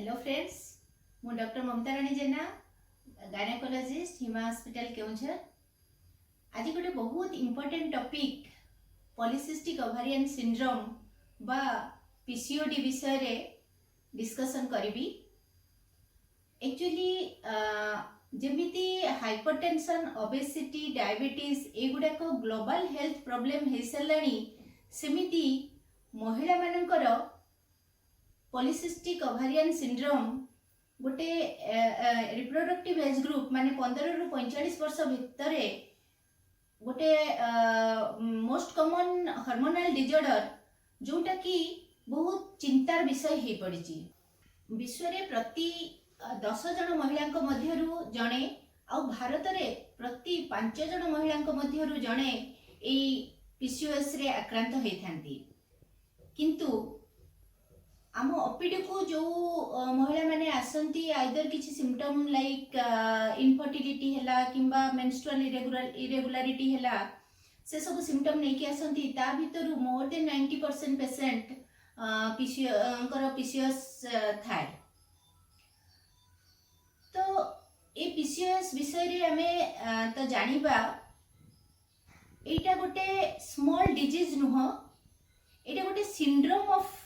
Hello friends, मु doctor Mamata Rani Jena, gynaecologist, Hima hospital Keonjhar. आज गोटे बहुत important topic polycystic ovarian syndrome बा पीसीओडी विषय रे डिस्कशन करिबी। एक्चुअली जेमिति हाइपरटेंशन, ओबेसिटी, डायबिटीज एगुडा को ग्लोबल हेल्थ प्रॉब्लम हे सलानी, सेमिति महिला मानकर पॉलीसिस्टिक ओवारियन सिंड्रोम गोटे रिप्रोडक्टिव एज ग्रुप माने 15 रु 45 वर्ष भितर गोटे मोस्ट कॉमन हार्मोनल डिजॉर्डर जोटा कि बहुत चिंतार विषय हे पड़ी। विश्व रे प्रति 10 जन महिला मध्यरु जणे आ भारत रे प्रति 5 जन महिला मध्यरु जणे ए पीसीओएस रे आक्रांत होइथांती। किंतु आम ओपीडी को जो महिला माने आसंती आइदर किसी सिम्पटम लाइक इनफर्टिलिटी हैला किंबा मेंस्ट्रुअल इरेगुलारिटी हैला, से सब सिम्पटम नहीं कि आसंती। ता भीतर मोर देन 90% पेशेंट पीसीओएस थाए। तो ए पीसीओएस विषय रे हमें तो जानिबा, एटा गोटे स्मॉल डिजीज नुह, एटा गोटे syndrome of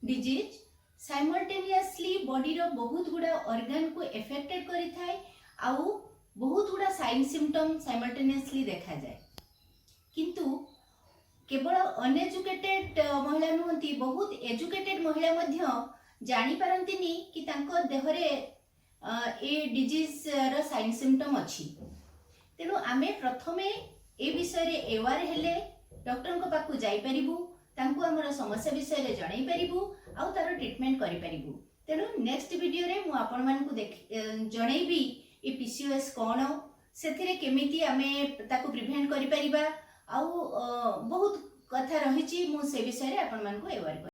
disease. Simultaneously body रो बहुत गुड़ा ऑर्गन को एफेक्टेड करि थाए आउ बहुत गुड़ा साइन सिम्पटम साइमल्टेनियसली देखा जाए। किंतु केवल अनएजुकेटेड महिला नुहंती, बहुत एजुकेटेड महिला मध्य जानि पारंतिनी कि तांको देहरे ए डिजीज रो साइन सिम्पटम अछि। तेनु आमे प्रथमे ए विषय रे एवार हेले डॉक्टर को पाखु जाई परिबु, तांको हमर समस्या विषय रे जणाई परिबु आ तार ट्रीटमेंट करि परिबु। तेनु नेक्स्ट वीडियो रे मु आपण मानकु जणैबी ए पीसीओएस कोन, सेथिरे केमिति आमे ताकु प्रिवेंट करि परिबा आ बहुत कथा रहिछि। मु से विषय रे आपण मानकु एवार